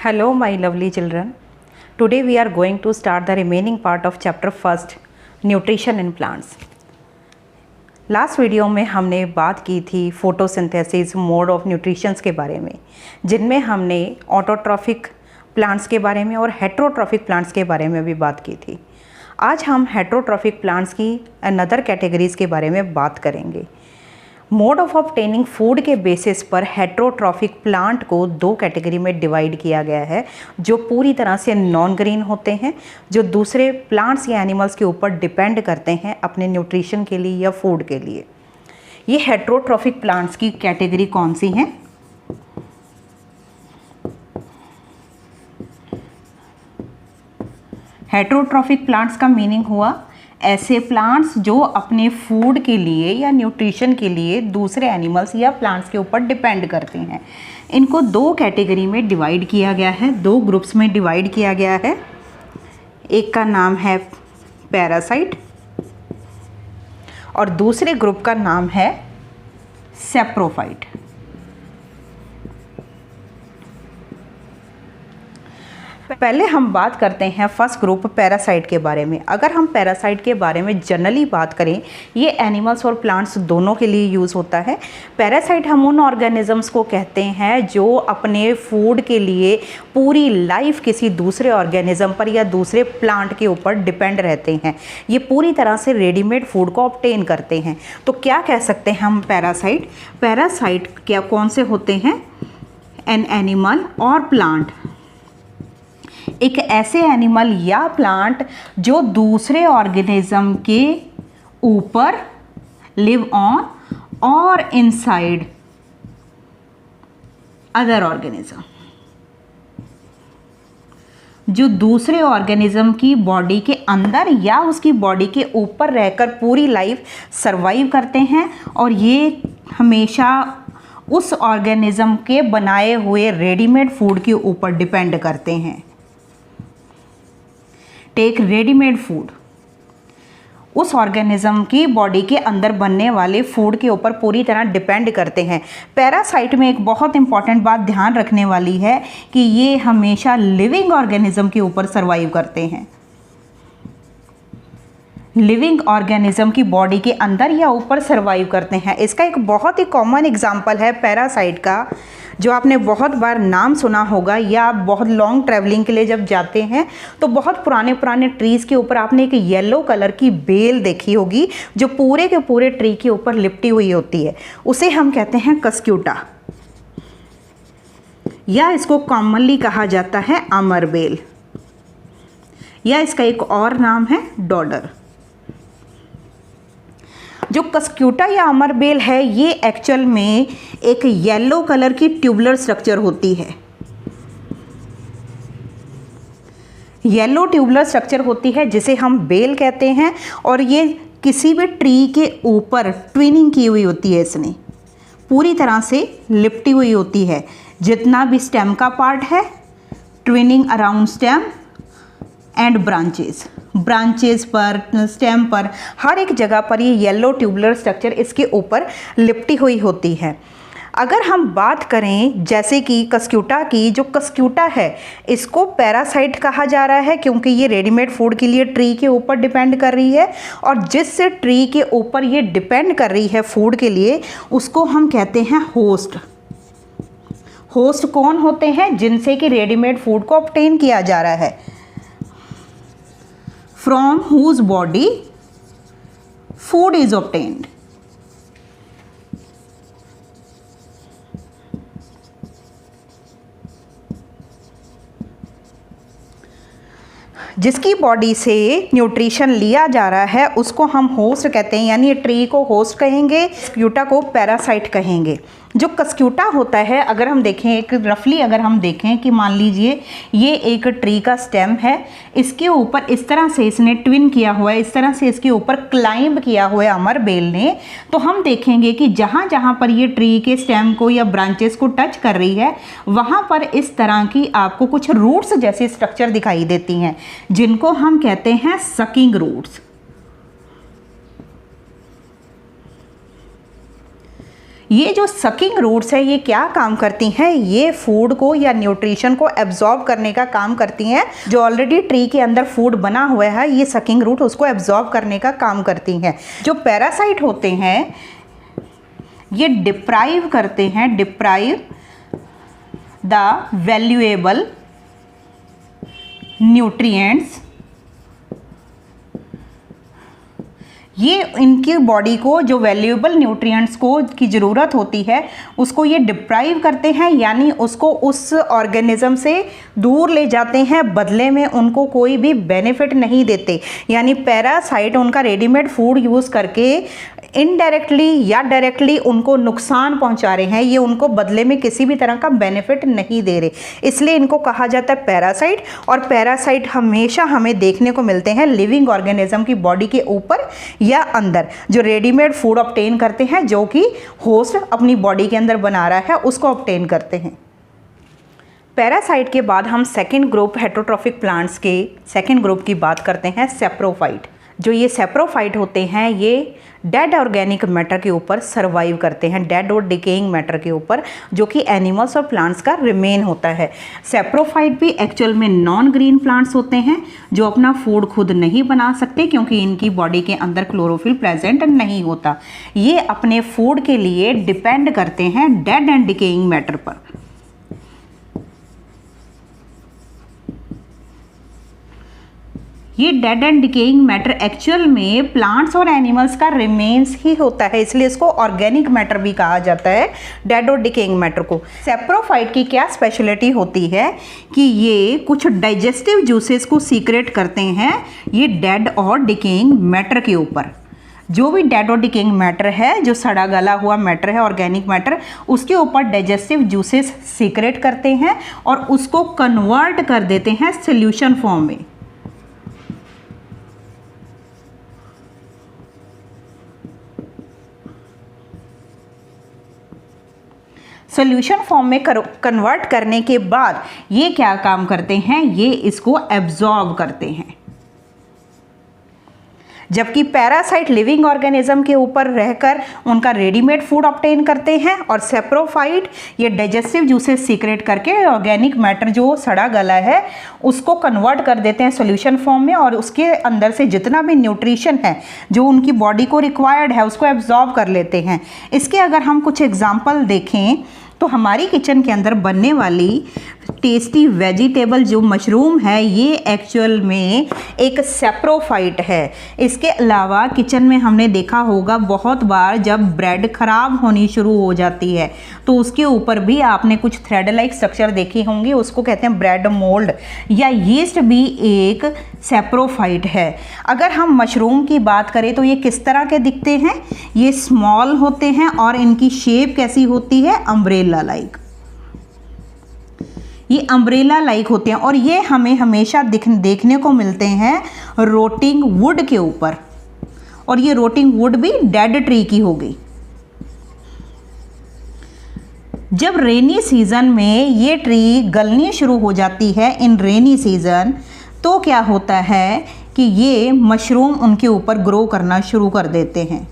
Hello my lovely children. Today we are going to start the remaining part of chapter first, nutrition in plants. Last video में हमने बात की थी photosynthesis mode of nutritions के बारे में, जिनमें हमने ऑटोट्रॉफिक प्लांट्स के बारे में और हेट्रोट्रॉफिक प्लांट्स के बारे में भी बात की थी। आज हम हेट्रोट्रॉफिक प्लांट्स की अनदर कैटेगरीज के बारे में बात करेंगे। मोड ऑफ ऑब्टेनिंग फूड के बेसिस पर हेट्रोट्रॉफिक प्लांट को दो कैटेगरी में डिवाइड किया गया है, जो पूरी तरह से नॉन ग्रीन होते हैं, जो दूसरे प्लांट्स या एनिमल्स के ऊपर डिपेंड करते हैं अपने न्यूट्रिशन के लिए या फूड के लिए। ये हेट्रोट्रॉफिक प्लांट्स की कैटेगरी कौन सी हैं? हेट्रोट्रॉफिक प्लांट्स का मीनिंग हुआ ऐसे प्लांट्स जो अपने फूड के लिए या न्यूट्रिशन के लिए दूसरे एनिमल्स या प्लांट्स के ऊपर डिपेंड करते हैं। इनको दो कैटेगरी में डिवाइड किया गया है, दो ग्रुप्स में डिवाइड किया गया है। एक का नाम है पैरासाइट और दूसरे ग्रुप का नाम है सैप्रोफाइट। पहले हम बात करते हैं फर्स्ट ग्रुप पैरासाइट के बारे में। अगर हम पैरासाइट के बारे में जनरली बात करें, ये एनिमल्स और प्लांट्स दोनों के लिए यूज़ होता है। पैरासाइट हम उन ऑर्गेनिजम्स को कहते हैं जो अपने फूड के लिए पूरी लाइफ किसी दूसरे ऑर्गेनिज्म पर या दूसरे प्लांट के ऊपर डिपेंड रहते हैं। ये पूरी तरह से रेडीमेड फूड को ऑब्टेन करते हैं। तो क्या कह सकते हैं हम पैरासाइट? पैरासाइट क्या कौन से होते हैं? एन एनिमल और प्लांट, एक ऐसे एनिमल या प्लांट जो दूसरे ऑर्गेनिज्म के ऊपर लिव ऑन और इनसाइड अदर ऑर्गेनिज्म, जो दूसरे ऑर्गेनिज्म की बॉडी के अंदर या उसकी बॉडी के ऊपर रहकर पूरी लाइफ सरवाइव करते हैं, और ये हमेशा उस ऑर्गेनिज्म के बनाए हुए रेडीमेड फूड के ऊपर डिपेंड करते हैं। टेक रेडीमेड फूड, उस ऑर्गेनिज्म की बॉडी के अंदर बनने वाले फूड के ऊपर पूरी तरह डिपेंड करते हैं। पैरासाइट में एक बहुत इंपॉर्टेंट बात ध्यान रखने वाली है कि ये हमेशा लिविंग ऑर्गेनिज्म के ऊपर सरवाइव करते हैं। लिविंग ऑर्गेनिज्म की बॉडी के अंदर या ऊपर सरवाइव करते हैं। इसका एक बहुत ही कॉमन एग्जांपल है पैरासाइट का, जो आपने बहुत बार नाम सुना होगा, या आप बहुत लॉन्ग ट्रैवलिंग के लिए जब जाते हैं तो बहुत पुराने पुराने ट्रीज़ के ऊपर आपने एक येलो कलर की बेल देखी होगी जो पूरे के पूरे ट्री के ऊपर लिपटी हुई होती है। उसे हम कहते हैं कस्क्यूटा, या इसको कॉमनली कहा जाता है अमर बेल, या इसका एक और नाम है डॉडर। जो कस्क्यूटा या अमर बेल है, ये एक्चुअल में एक येलो कलर की ट्यूबुलर स्ट्रक्चर होती है। येलो ट्यूबुलर स्ट्रक्चर होती है जिसे हम बेल कहते हैं, और ये किसी भी ट्री के ऊपर ट्विनिंग की हुई होती है। इसने पूरी तरह से लिपटी हुई होती है। जितना भी स्टेम का पार्ट है, twinning around stem and branches पर, स्टेम पर, हर एक जगह पर ये येलो ट्यूबुलर स्ट्रक्चर इसके ऊपर लिपटी हुई होती है। अगर हम बात करें जैसे कि कस्क्यूटा की, जो कस्क्यूटा है इसको पैरासाइट कहा जा रहा है क्योंकि ये रेडीमेड फूड के लिए ट्री के ऊपर डिपेंड कर रही है, और जिस ट्री के ऊपर ये डिपेंड कर रही है फूड के लिए, उसको हम कहते हैं होस्ट। होस्ट कौन होते हैं? जिनसे कि रेडीमेड फूड को ऑब्टेन किया जा रहा है। From whose body food is obtained. जिसकी बॉडी से न्यूट्रिशन लिया जा रहा है उसको हम होस्ट कहते हैं, यानी ट्री को होस्ट कहेंगे, कस्क्यूटा को पैरासाइट कहेंगे। जो कस्क्यूटा होता है, अगर हम देखें एक रफली, अगर हम देखें कि मान लीजिए ये एक ट्री का स्टेम है, इसके ऊपर इस तरह से इसने ट्विन किया हुआ है, इस तरह से इसके ऊपर क्लाइंब किया हुआ है अमर बेल ने, तो हम देखेंगे कि जहाँ जहाँ पर ये ट्री के स्टेम को या ब्रांचेस को टच कर रही है, वहाँ पर इस तरह की आपको कुछ रूट्स जैसी स्ट्रक्चर दिखाई देती हैं, जिनको हम कहते हैं सकिंग रूट्स। ये जो सकिंग रूट्स है ये क्या काम करती हैं, ये फूड को या न्यूट्रिशन को एब्जॉर्ब करने का काम करती हैं। जो ऑलरेडी ट्री के अंदर फूड बना हुआ है ये सकिंग रूट उसको एब्जॉर्ब करने का काम करती हैं। जो पैरासाइट होते हैं ये डिप्राइव करते हैं, डिप्राइव द वैल्यूएबल न्यूट्रिएंट्स, ये इनकी बॉडी को जो वैल्यूएबल न्यूट्रिएंट्स को की ज़रूरत होती है उसको ये डिप्राइव करते हैं, यानी उसको उस ऑर्गेनिज्म से दूर ले जाते हैं, बदले में उनको कोई भी बेनिफिट नहीं देते। यानी पैरासाइट उनका रेडीमेड फूड यूज़ करके इनडायरेक्टली या डायरेक्टली उनको नुकसान पहुंचा रहे हैं, ये उनको बदले में किसी भी तरह का बेनिफिट नहीं दे रहे, इसलिए इनको कहा जाता है पैरासाइट। और पैरासाइट हमेशा हमें देखने को मिलते हैं लिविंग ऑर्गेनिज्म की बॉडी के ऊपर या अंदर, जो रेडीमेड फूड ऑब्टेन करते हैं, जो कि होस्ट अपनी बॉडी के अंदर बना रहा है उसको ऑब्टेन करते हैं। पैरासाइट के बाद हम सेकेंड ग्रुप हेटेरोट्रॉफिक प्लांट्स के सेकेंड ग्रुप की बात करते हैं, सेप्रोफाइट। जो ये सेप्रोफाइट होते हैं ये डेड ऑर्गेनिक मैटर के ऊपर सर्वाइव करते हैं, डेड और डिकेइंग मैटर के ऊपर, जो कि एनिमल्स और प्लांट्स का रिमेन होता है। सेप्रोफाइट भी एक्चुअल में नॉन ग्रीन प्लांट्स होते हैं जो अपना फूड खुद नहीं बना सकते क्योंकि इनकी बॉडी के अंदर क्लोरोफिल प्रेजेंट नहीं होता। ये अपने फूड के लिए डिपेंड करते हैं डेड एंड डिकेइंग मैटर पर। ये dead and decaying matter actual में प्लांट्स और एनिमल्स का रिमेन्स ही होता है, इसलिए इसको ऑर्गेनिक मैटर भी कहा जाता है, डेड और डिकेइंग मैटर को। सेप्रोफाइट की क्या स्पेशलिटी होती है कि ये कुछ डाइजेस्टिव जूसेस को सीक्रेट करते हैं ये डेड और डिकेइंग मैटर के ऊपर। जो भी डेड और डिकेइंग मैटर है, जो सड़ा गला हुआ मैटर है, ऑर्गेनिक मैटर, उसके ऊपर डाइजेस्टिव जूसेस सीक्रेट करते हैं और उसको कन्वर्ट कर देते हैं सोल्यूशन फॉर्म में। सोल्यूशन फॉर्म में कन्वर्ट करने के बाद ये क्या काम करते हैं, ये इसको एब्जॉर्ब करते हैं। जबकि पैरासाइट लिविंग ऑर्गेनिज्म के ऊपर रहकर उनका रेडीमेड फूड ऑब्टेन करते हैं और सेप्रोफाइट ये डाइजेस्टिव जूसेस सीक्रेट करके ऑर्गेनिक मैटर जो सड़ा गला है उसको कन्वर्ट कर देते हैं सॉल्यूशन फॉर्म में और उसके अंदर से जितना भी न्यूट्रिशन है जो उनकी बॉडी को रिक्वायर्ड है उसको एब्जॉर्ब कर लेते हैं। इसके अगर हम कुछ एग्जाम्पल देखें तो हमारी किचन के अंदर बनने वाली टेस्टी वेजिटेबल जो मशरूम है ये एक्चुअल में एक सेप्रोफाइट है। इसके अलावा किचन में हमने देखा होगा बहुत बार जब ब्रेड ख़राब होनी शुरू हो जाती है तो उसके ऊपर भी आपने कुछ थ्रेड लाइक स्ट्रक्चर देखी होंगी, उसको कहते हैं ब्रेड मोल्ड या यीस्ट भी एक सेप्रोफाइट है। अगर हम मशरूम की बात करें तो ये किस तरह के दिखते हैं, ये स्मॉल होते हैं और इनकी शेप कैसी होती है, अम्ब्रेला लाइक। ये अम्ब्रेला लाइक होते हैं और ये हमें हमेशा देखने को मिलते हैं रोटिंग वुड के ऊपर, और ये रोटिंग वुड भी डेड ट्री की होगी। जब रेनी सीजन में ये ट्री गलनी शुरू हो जाती है इन रेनी सीजन, तो क्या होता है कि ये मशरूम उनके ऊपर ग्रो करना शुरू कर देते हैं।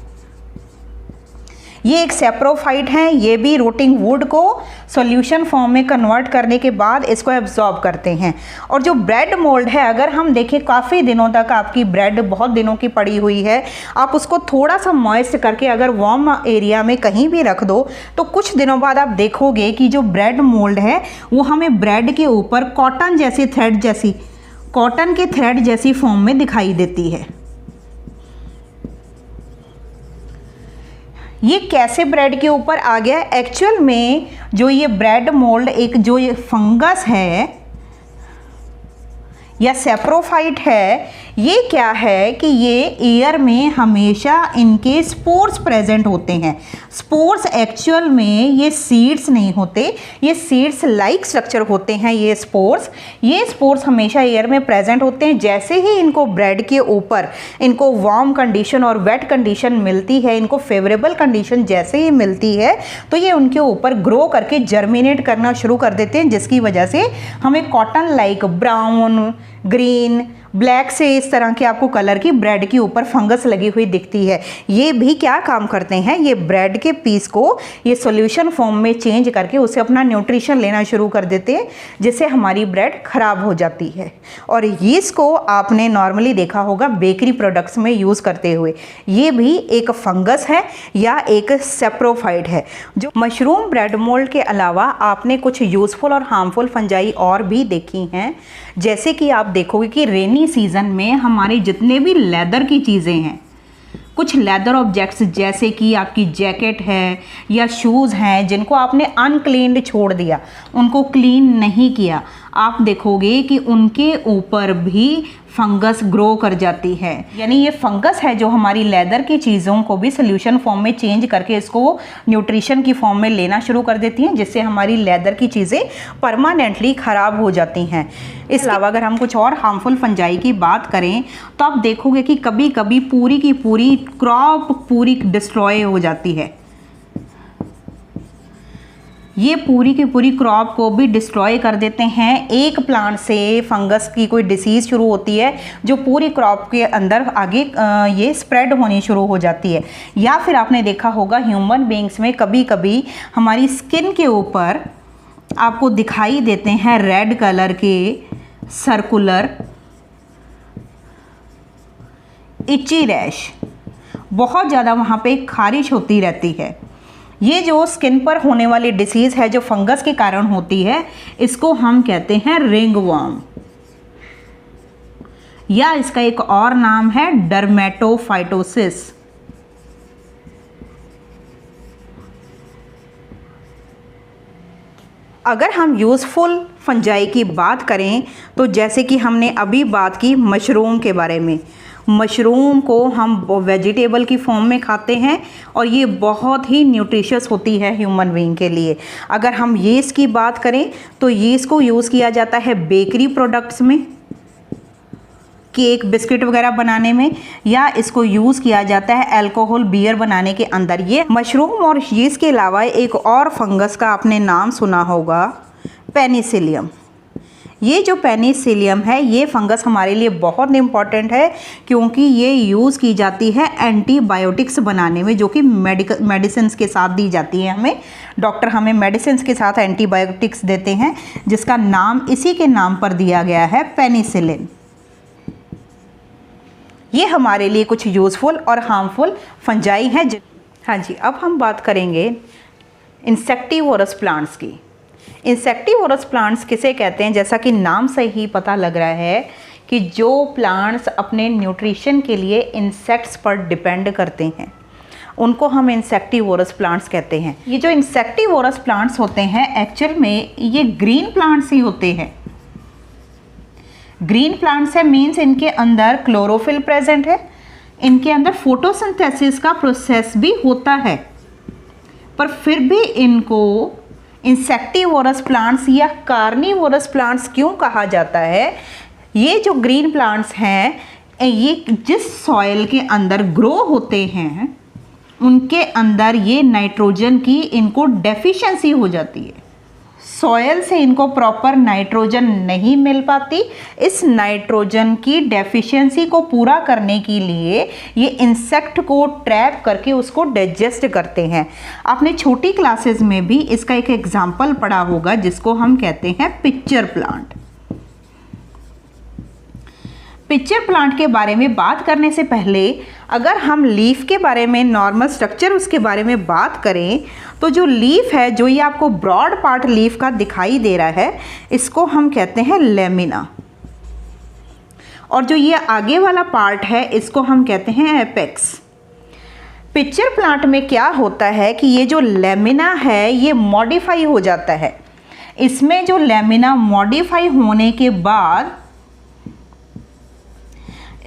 ये एक सेप्रोफाइट हैं, ये भी रोटिंग वुड को सॉल्यूशन फॉर्म में कन्वर्ट करने के बाद इसको एब्जॉर्ब करते हैं। और जो ब्रेड मोल्ड है, अगर हम देखें काफ़ी दिनों तक आपकी ब्रेड बहुत दिनों की पड़ी हुई है, आप उसको थोड़ा सा मॉइस्ट करके अगर वार्म एरिया में कहीं भी रख दो तो कुछ दिनों बाद आप देखोगे कि जो ब्रेड मोल्ड है वो हमें ब्रेड के ऊपर कॉटन जैसी थ्रेड जैसी कॉटन के थ्रेड जैसी फॉर्म में दिखाई देती है। ये कैसे ब्रेड के ऊपर आ गया? एक्चुअल में जो ये ब्रेड मोल्ड एक जो ये फंगस है या सेप्रोफाइट है, ये क्या है कि ये एयर में हमेशा इनके स्पोर्स प्रेजेंट होते हैं। स्पोर्स एक्चुअल में ये सीड्स नहीं होते, ये सीड्स लाइक स्ट्रक्चर होते हैं। ये स्पोर्स हमेशा एयर में प्रेजेंट होते हैं। जैसे ही इनको ब्रेड के ऊपर इनको वार्म कंडीशन और वेट कंडीशन मिलती है, इनको फेवरेबल कंडीशन जैसे ही मिलती है तो ये उनके ऊपर ग्रो करके जर्मिनेट करना शुरू कर देते हैं, जिसकी वजह से हमें cotton like brown, green, black से इस तरह के आपको कलर की ब्रेड के ऊपर फंगस लगी हुई दिखती है। ये भी क्या काम करते हैं, ये ब्रेड के पीस को ये सॉल्यूशन फॉर्म में चेंज करके उसे अपना न्यूट्रिशन लेना शुरू कर देते हैं, जिससे हमारी ब्रेड खराब हो जाती है। और यीस्ट को आपने नॉर्मली देखा होगा बेकरी प्रोडक्ट्स में यूज़ करते हुए। ये भी एक फंगस है या एक सेप्रोफाइट है। जो मशरूम ब्रेड मोल्ड के अलावा आपने कुछ यूज़फुल और हार्मफुल फंजाई और भी देखी हैं, जैसे कि आप देखोगे कि रेनी सीजन में हमारे जितने भी लेदर की चीज़ें हैं, कुछ लेदर ऑब्जेक्ट्स जैसे कि आपकी जैकेट है या शूज़ हैं जिनको आपने अनक्लीन्ड छोड़ दिया, उनको क्लीन नहीं किया, आप देखोगे कि उनके ऊपर भी फंगस ग्रो कर जाती है। यानी ये फंगस है जो हमारी लेदर की चीज़ों को भी सोल्यूशन फॉर्म में चेंज करके इसको न्यूट्रिशन की फॉर्म में लेना शुरू कर देती हैं, जिससे हमारी लेदर की चीज़ें परमानेंटली ख़राब हो जाती हैं। इसके अलावा अगर हम कुछ और हार्मफुल फंजाई की बात करें तो आप देखोगे कि कभी कभी पूरी की पूरी क्रॉप पूरी डिस्ट्रॉय हो जाती है। ये पूरी की पूरी क्रॉप को भी डिस्ट्रॉय कर देते हैं। एक प्लांट से फंगस की कोई डिसीज़ शुरू होती है जो पूरी क्रॉप के अंदर आगे ये स्प्रेड होनी शुरू हो जाती है। या फिर आपने देखा होगा ह्यूमन बीइंग्स में कभी कभी हमारी स्किन के ऊपर आपको दिखाई देते हैं रेड कलर के सर्कुलर इची रैश, बहुत ज़्यादा वहाँ पे खारिश होती रहती है। ये जो स्किन पर होने वाली डिसीज़ है जो फंगस के कारण होती है, इसको हम कहते हैं रिंगवर्म, या इसका एक और नाम है डर्मेटोफाइटोसिस। अगर हम यूज़फुल फंजाई की बात करें तो जैसे कि हमने अभी बात की मशरूम के बारे में, मशरूम को हम वेजिटेबल की फॉर्म में खाते हैं और ये बहुत ही न्यूट्रिशियस होती है ह्यूमन बीइंग के लिए। अगर हम यीस्ट की बात करें तो यीस्ट को यूज़ किया जाता है बेकरी प्रोडक्ट्स में, केक बिस्किट वगैरह बनाने में, या इसको यूज़ किया जाता है अल्कोहल बियर बनाने के अंदर। ये मशरूम और यीस्ट के अलावा एक और फंगस का आपने नाम सुना होगा, पेनिसिलियम। ये जो पेनिसिलियम है ये फंगस हमारे लिए बहुत इम्पॉर्टेंट है क्योंकि ये यूज़ की जाती है एंटीबायोटिक्स बनाने में, जो कि मेडिसिन के साथ दी जाती है। हमें डॉक्टर हमें मेडिसिन के साथ एंटीबायोटिक्स देते हैं जिसका नाम इसी के नाम पर दिया गया है, पेनिसिलिन। ये हमारे लिए कुछ यूज़फुल और हार्मफुल फंजाई हैं। हाँ जी, अब हम बात करेंगे इंसेक्टिवोरस प्लांट्स की। इंसेक्टिवोरस प्लांट्स किसे कहते हैं? जैसा कि नाम से ही पता लग रहा है कि जो प्लांट्स अपने न्यूट्रिशन के लिए इंसेक्ट्स पर डिपेंड करते हैं उनको हम इंसेक्टिवोरस प्लांट्स कहते हैं। ये जो इंसेक्टिवोरस प्लांट्स होते हैं एक्चुअल में ये ग्रीन प्लांट्स ही होते हैं। ग्रीन प्लांट्स है मीन्स इनके अंदर क्लोरोफिल प्रेजेंट है, इनके अंदर फोटोसिंथेसिस का प्रोसेस भी होता है, पर फिर भी इनको इंसेक्टिवोरस प्लांट्स या कार्निवोरस प्लांट्स क्यों कहा जाता है? ये जो ग्रीन प्लांट्स हैं ये जिस सॉइल के अंदर ग्रो होते हैं उनके अंदर ये नाइट्रोजन की इनको डेफिशिएंसी हो जाती है। सॉयल से इनको प्रॉपर नाइट्रोजन नहीं मिल पाती। इस नाइट्रोजन की डेफिशिएंसी को पूरा करने के लिए ये इंसेक्ट को ट्रैप करके उसको डाइजेस्ट करते हैं। आपने छोटी क्लासेस में भी इसका एक एग्जाम्पल पढ़ा होगा जिसको हम कहते हैं पिक्चर प्लांट। पिक्चर प्लांट के बारे में बात करने से पहले अगर हम लीफ के बारे में, नॉर्मल स्ट्रक्चर उसके बारे में बात करें तो जो लीफ है, जो ये आपको ब्रॉड पार्ट लीफ का दिखाई दे रहा है, इसको हम कहते हैं लेमिना, और जो ये आगे वाला पार्ट है इसको हम कहते हैं एपेक्स। पिक्चर प्लांट में क्या होता है कि ये जो लेमिना है ये मॉडिफाई हो जाता है। इसमें जो लेमिना मॉडिफाई होने के बाद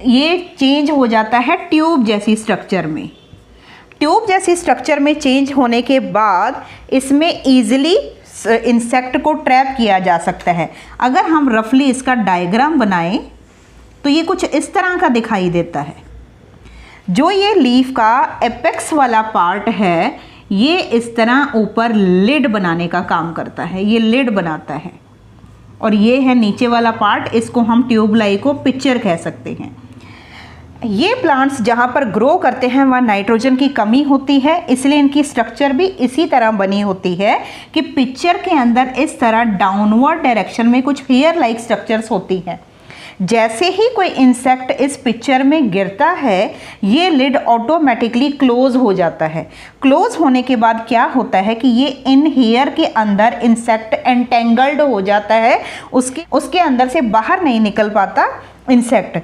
ये चेंज हो जाता है ट्यूब जैसी स्ट्रक्चर में। ट्यूब जैसी स्ट्रक्चर में चेंज होने के बाद इसमें ईजिली इंसेक्ट को ट्रैप किया जा सकता है। अगर हम रफली इसका डायग्राम बनाएं तो ये कुछ इस तरह का दिखाई देता है। जो ये लीफ का एपेक्स वाला पार्ट है ये इस तरह ऊपर लिड बनाने का काम करता है, ये लिड बनाता है। और ये है नीचे वाला पार्ट, इसको हम ट्यूबलाई को पिक्चर कह सकते हैं। ये प्लांट्स जहाँ पर ग्रो करते हैं वहाँ नाइट्रोजन की कमी होती है, इसलिए इनकी स्ट्रक्चर भी इसी तरह बनी होती है कि पिक्चर के अंदर इस तरह डाउनवर्ड डायरेक्शन में कुछ हेयर लाइक स्ट्रक्चर्स होती हैं। जैसे ही कोई इंसेक्ट इस पिक्चर में गिरता है, ये लिड ऑटोमेटिकली क्लोज हो जाता है। क्लोज होने के बाद क्या होता है कि ये इन हेयर के अंदर इंसेक्ट एंटेंगल्ड हो जाता है, उसके अंदर से बाहर नहीं निकल पाता इंसेक्ट।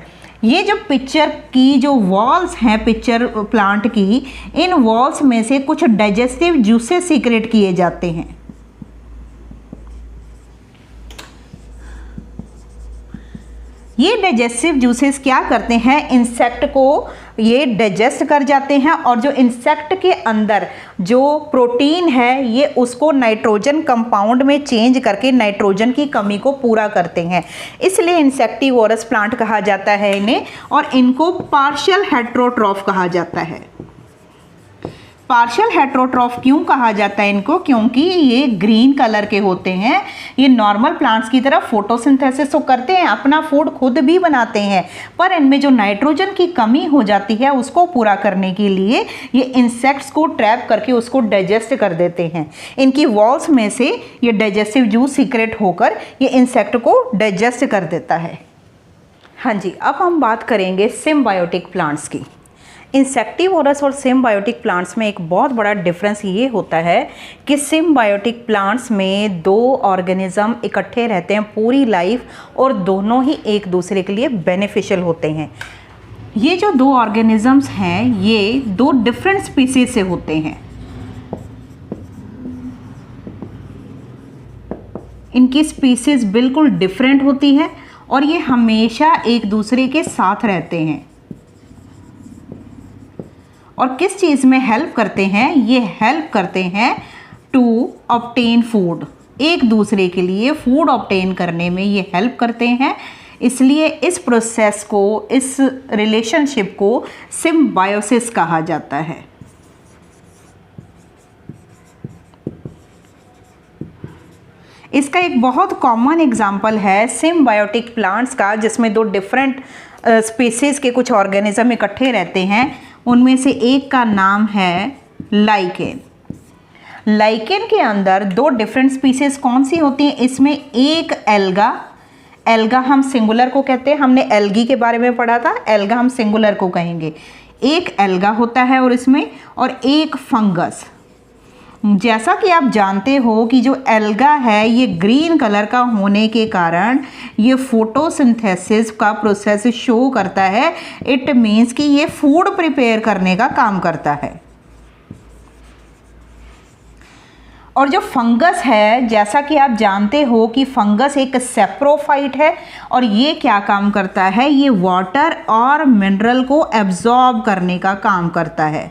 ये जो पिक्चर की जो वॉल्स हैं पिक्चर प्लांट की, इन वॉल्स में से कुछ डाइजेस्टिव जूसेस सीक्रेट किए जाते हैं। ये डाइजेस्टिव जूसेस क्या करते हैं, इंसेक्ट को ये डाइजेस्ट कर जाते हैं और जो इंसेक्ट के अंदर जो प्रोटीन है ये उसको नाइट्रोजन कंपाउंड में चेंज करके नाइट्रोजन की कमी को पूरा करते हैं। इसलिए इंसेक्टिवोरस प्लांट कहा जाता है इन्हें, और इनको पार्शियल हेटेरोट्रॉफ कहा जाता है। पार्शियल हेटेरोट्रॉफ क्यों कहा जाता है इनको, क्योंकि ये ग्रीन कलर के होते हैं। ये नॉर्मल प्लांट्स की तरह फोटोसिंथेसिस तो करते हैं, अपना फूड खुद भी बनाते हैं, पर इनमें जो नाइट्रोजन की कमी हो जाती है उसको पूरा करने के लिए ये इंसेक्ट्स को ट्रैप करके उसको डाइजेस्ट कर देते हैं। इनकी वॉल्स में से ये डाइजेस्टिव जूस सीक्रेट होकर ये इंसेक्ट को डाइजेस्ट कर देता है। हाँ जी, अब हम बात करेंगे सिम्बायोटिक प्लांट्स की। इंसेक्टिवोरस और सिम्बायोटिक प्लांट्स में एक बहुत बड़ा डिफरेंस ये होता है कि सिम्बायोटिक प्लांट्स में दो ऑर्गेनिज्म इकट्ठे रहते हैं पूरी लाइफ, और दोनों ही एक दूसरे के लिए बेनिफिशियल होते हैं। ये जो दो ऑर्गेनिजम्स हैं ये दो डिफरेंट स्पीसीज से होते हैं। इनकी स्पीसीज बिल्कुल डिफरेंट होती है और ये हमेशा एक दूसरे के साथ रहते हैं। और किस चीज़ में हेल्प करते हैं, ये हेल्प करते हैं टू ऑब्टेन फूड, एक दूसरे के लिए फूड ऑब्टेन करने में ये हेल्प करते हैं। इसलिए इस प्रोसेस को, इस रिलेशनशिप को सिम्बायोसिस कहा जाता है। इसका एक बहुत कॉमन एग्जाम्पल है सिम्बायोटिक प्लांट्स का, जिसमें दो डिफरेंट स्पीसीज के कुछ ऑर्गेनिज्म इकट्ठे रहते हैं। उनमें से एक का नाम है लाइकेन। लाइकेन के अंदर दो डिफरेंट स्पीसीज कौन सी होती हैं, इसमें एक एल्गा, एल्गा हम सिंगुलर को कहते हैं, हमने एल्गी के बारे में पढ़ा था, एल्गा हम सिंगुलर को कहेंगे। एक एल्गा होता है और इसमें, और एक फंगस। जैसा कि आप जानते हो कि जो एल्गा है ये ग्रीन कलर का होने के कारण ये फोटोसिंथेसिस का प्रोसेस शो करता है। इट मीन्स कि ये फूड प्रिपेयर करने का काम करता है। और जो फंगस है, जैसा कि आप जानते हो कि फंगस एक सेप्रोफाइट है, और ये क्या काम करता है, ये वाटर और मिनरल को एब्जॉर्ब करने का काम करता है।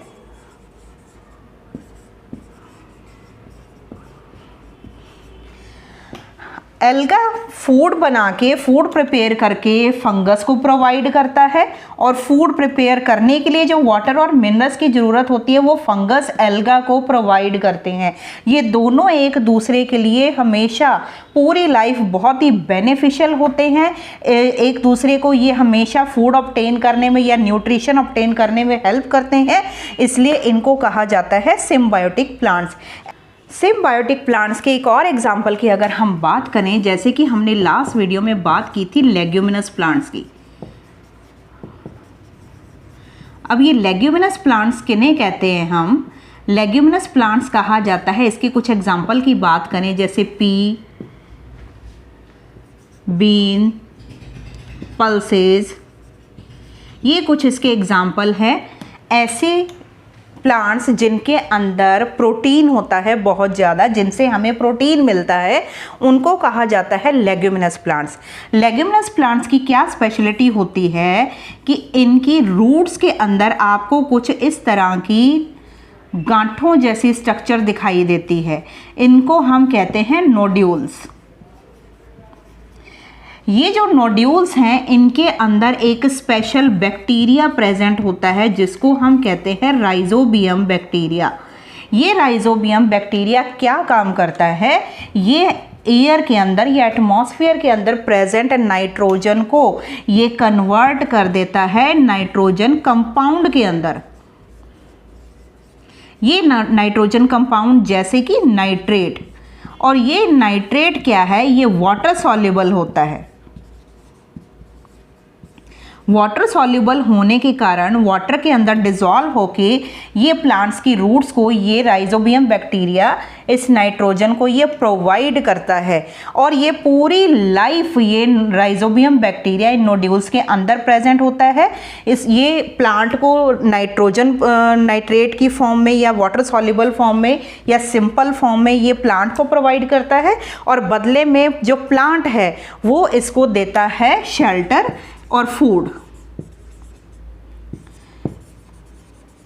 एल्गा फूड बना के, फूड प्रिपेयर करके फंगस को प्रोवाइड करता है, और फूड प्रिपेयर करने के लिए जो वाटर और मिनरल्स की ज़रूरत होती है वो फंगस एल्गा को प्रोवाइड करते हैं। ये दोनों एक दूसरे के लिए हमेशा पूरी लाइफ बहुत ही बेनिफिशियल होते हैं। एक दूसरे को ये हमेशा फूड ऑब्टेन करने में या न्यूट्रिशन ऑब्टेन करने में हेल्प करते हैं, इसलिए इनको कहा जाता है सिम्बायोटिक प्लांट्स। सिम्बायोटिक प्लांट्स के एक और एग्जाम्पल की अगर हम बात करें, जैसे कि हमने लास्ट वीडियो में बात की थी लेग्यूमिनस प्लांट्स की। अब ये लेग्यूमिनस प्लांट्स किन्हें कहते हैं हम, लेग्यूमिनस प्लांट्स कहा जाता है, इसके कुछ एग्जाम्पल की बात करें जैसे पी, बीन, पल्सेस, ये कुछ इसके एग्जाम्पल है। ऐसे प्लांट्स जिनके अंदर प्रोटीन होता है बहुत ज़्यादा, जिनसे हमें प्रोटीन मिलता है, उनको कहा जाता है लेग्यूमिनस प्लांट्स। लेग्यूमिनस प्लांट्स की क्या स्पेशलिटी होती है कि इनकी रूट्स के अंदर आपको कुछ इस तरह की गांठों जैसी स्ट्रक्चर दिखाई देती है। इनको हम कहते हैं नोड्यूल्स। ये जो नोड्यूल्स हैं इनके अंदर एक स्पेशल बैक्टीरिया प्रेजेंट होता है जिसको हम कहते हैं राइजोबियम बैक्टीरिया। ये राइजोबियम बैक्टीरिया क्या काम करता है, ये एयर के अंदर या एटमॉस्फेयर के अंदर प्रेजेंट नाइट्रोजन को ये कन्वर्ट कर देता है नाइट्रोजन कंपाउंड के अंदर। ये नाइट्रोजन कंपाउंड जैसे कि नाइट्रेट, और ये नाइट्रेट क्या है, ये वाटर सॉल्युबल होता है। वाटर सॉल्युबल होने के कारण वाटर के अंदर डिज़ोल्व होके ये प्लांट्स की रूट्स को, ये राइजोबियम बैक्टीरिया इस नाइट्रोजन को ये प्रोवाइड करता है, और ये पूरी लाइफ ये राइजोबियम बैक्टीरिया इन नोड्यूल्स के अंदर प्रेजेंट होता है। ये प्लांट को नाइट्रोजन नाइट्रेट की फॉर्म में या वाटर सॉल्युबल फॉर्म में या सिंपल फॉर्म में ये प्लांट को प्रोवाइड करता है, और बदले में जो प्लांट है वो इसको देता है शेल्टर और फूड।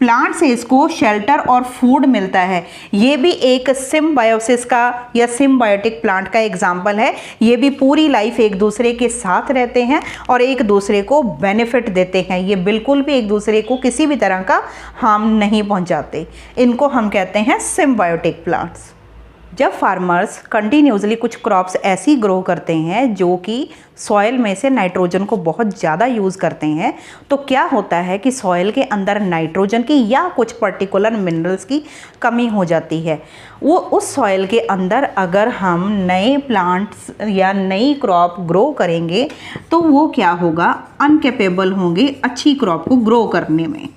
प्लांट से इसको शेल्टर और फूड मिलता है। ये भी एक सिम्बायोसिस का या सिम्बायोटिक प्लांट का एग्जाम्पल है। ये भी पूरी लाइफ एक दूसरे के साथ रहते हैं और एक दूसरे को बेनिफिट देते हैं। ये बिल्कुल भी एक दूसरे को किसी भी तरह का हार्म नहीं पहुंचाते। इनको हम कहते हैं सिम्बायोटिक प्लांट्स। जब फार्मर्स कंटिन्यूसली कुछ क्रॉप्स ऐसी ग्रो करते हैं जो कि सॉइल में से नाइट्रोजन को बहुत ज़्यादा यूज़ करते हैं, तो क्या होता है कि सॉइल के अंदर नाइट्रोजन की या कुछ पर्टिकुलर मिनरल्स की कमी हो जाती है। वो उस सॉइल के अंदर अगर हम नए प्लांट्स या नई क्रॉप ग्रो करेंगे तो वो क्या होगा, अनकेपेबल होंगे अच्छी क्रॉप को ग्रो करने में।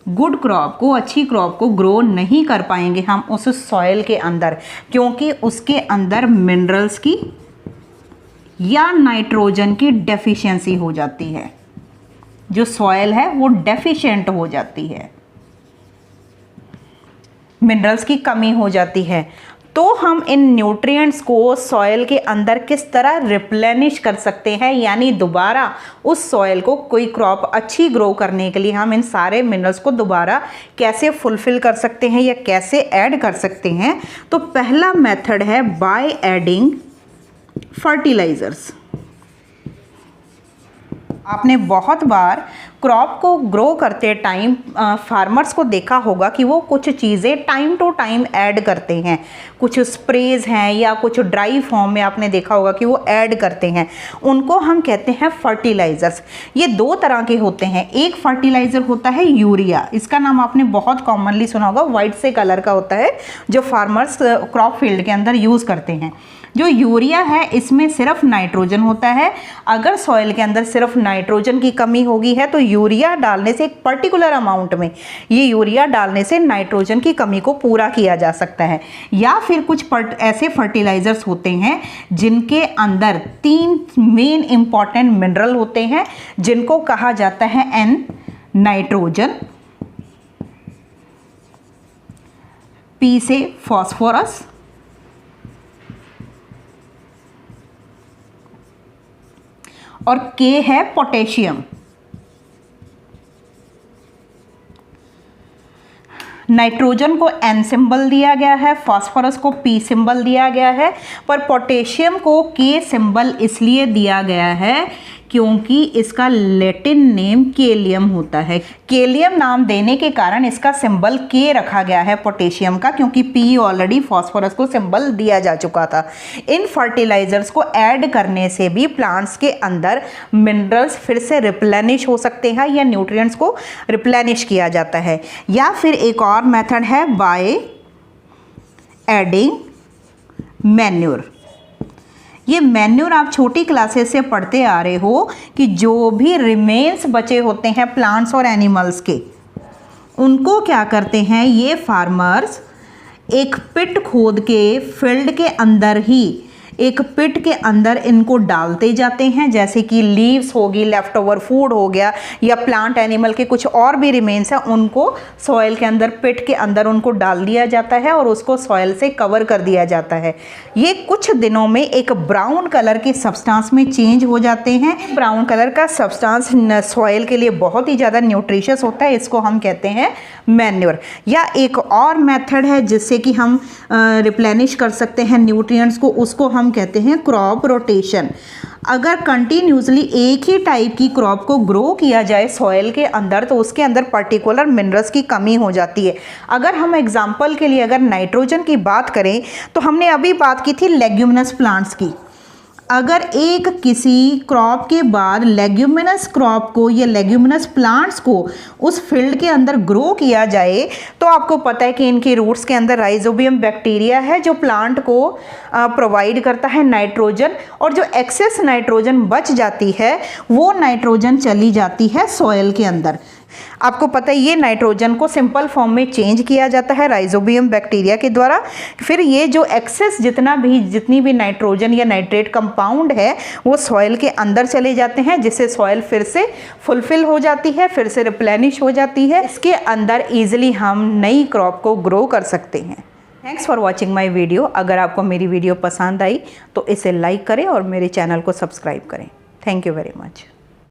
गुड क्रॉप को, अच्छी क्रॉप को ग्रो नहीं कर पाएंगे हम उस सॉइल के अंदर, क्योंकि उसके अंदर मिनरल्स की या नाइट्रोजन की डेफिशिएंसी हो जाती है। जो सॉइल है वो डेफिशिएंट हो जाती है, मिनरल्स की कमी हो जाती है। तो हम इन न्यूट्रिएंट्स को सॉइल के अंदर किस तरह रिप्लेनिश कर सकते हैं, यानी दोबारा उस सॉइल को कोई क्रॉप अच्छी ग्रो करने के लिए हम इन सारे मिनरल्स को दोबारा कैसे फुलफिल कर सकते हैं या कैसे ऐड कर सकते हैं। तो पहला मेथड है बाय एडिंग फर्टिलाइजर्स। आपने बहुत बार क्रॉप को ग्रो करते टाइम फार्मर्स को देखा होगा कि वो कुछ चीज़ें टाइम टू टाइम ऐड करते हैं। कुछ स्प्रेज हैं या कुछ ड्राई फॉर्म में आपने देखा होगा कि वो ऐड करते हैं। उनको हम कहते हैं फर्टिलाइज़र्स। ये दो तरह के होते हैं। एक फर्टिलाइज़र होता है यूरिया, इसका नाम आपने बहुत कॉमनली सुना होगा, वाइट से कलर का होता है जो फार्मर्स क्रॉप फील्ड के अंदर यूज़ करते हैं। जो यूरिया है इसमें सिर्फ नाइट्रोजन होता है। अगर सॉइल के अंदर सिर्फ नाइट्रोजन की कमी होगी है तो यूरिया डालने से, एक पर्टिकुलर अमाउंट में ये यूरिया डालने से नाइट्रोजन की कमी को पूरा किया जा सकता है। या फिर कुछ ऐसे फर्टिलाइजर्स होते हैं जिनके अंदर 3 मेन इंपॉर्टेंट मिनरल होते हैं जिनको कहा जाता है एन, नाइट्रोजन, पी से फॉस्फोरस, और के है पोटेशियम। नाइट्रोजन को एन सिंबल दिया गया है, फास्फोरस को पी सिंबल दिया गया है, पर पोटेशियम को के सिंबल इसलिए दिया गया है क्योंकि इसका लैटिन नेम केलियम होता है। केलियम नाम देने के कारण इसका सिंबल के रखा गया है पोटेशियम का, क्योंकि पी ऑलरेडी फास्फोरस को सिंबल दिया जा चुका था। इन फर्टिलाइजर्स को ऐड करने से भी प्लांट्स के अंदर मिनरल्स फिर से रिप्लेनिश हो सकते हैं या न्यूट्रिएंट्स को रिप्लेनिश किया जाता है। या फिर एक और मेथड है बाय एडिंग मैन्योर। ये मैन्योर आप छोटी क्लासेस से पढ़ते आ रहे हो कि जो भी रिमेन्स बचे होते हैं प्लांट्स और एनिमल्स के, उनको क्या करते हैं ये फार्मर्स, एक पिट खोद के फील्ड के अंदर ही एक पिट के अंदर इनको डालते जाते हैं। जैसे कि लीव्स होगी, लेफ्ट ओवर फूड हो गया, या प्लांट एनिमल के कुछ और भी रिमेन्स हैं, उनको सॉइल के अंदर, पिट के अंदर उनको डाल दिया जाता है और उसको सॉइल से कवर कर दिया जाता है। ये कुछ दिनों में एक ब्राउन कलर के सब्सटेंस में चेंज हो जाते हैं। ब्राउन कलर का सब्सटेंस सॉइल के लिए बहुत ही ज़्यादा न्यूट्रिशियस होता है, इसको हम कहते हैं मैन्योर। या एक और मेथड है जिससे कि हम रिप्लेनिश कर सकते हैं न्यूट्रिएंट्स को, उसको हम हम कहते हैं क्रॉप रोटेशन। अगर कंटिन्यूसली एक ही टाइप की क्रॉप को ग्रो किया जाए सॉइल के अंदर तो उसके अंदर पर्टिकुलर मिनरल्स की कमी हो जाती है। अगर हम एग्जांपल के लिए अगर नाइट्रोजन की बात करें तो हमने अभी बात की थी लेग्यूमिनस प्लांट्स की। अगर एक किसी क्रॉप के बाद लेग्यूमिनस क्रॉप को या लेग्यूमिनस प्लांट्स को उस फील्ड के अंदर ग्रो किया जाए तो आपको पता है कि इनकी रूट्स के अंदर राइजोबियम बैक्टीरिया है जो प्लांट को प्रोवाइड करता है नाइट्रोजन, और जो एक्सेस नाइट्रोजन बच जाती है वो नाइट्रोजन चली जाती है सॉइल के अंदर। आपको पता है ये नाइट्रोजन को सिंपल फॉर्म में चेंज किया जाता है राइजोबियम बैक्टीरिया के द्वारा। फिर ये जो एक्सेस जितनी भी नाइट्रोजन या नाइट्रेट कंपाउंड है वो सॉइल के अंदर चले जाते हैं, जिससे सॉइल फिर से फुलफिल हो जाती है, फिर से रिप्लेनिश हो जाती है। इसके अंदर ईजिली हम नई क्रॉप को ग्रो कर सकते हैं। Thanks for watching my video. अगर आपको मेरी वीडियो पसंद आई तो इसे लाइक करें और मेरे चैनल को सब्सक्राइब करें। Thank you very much.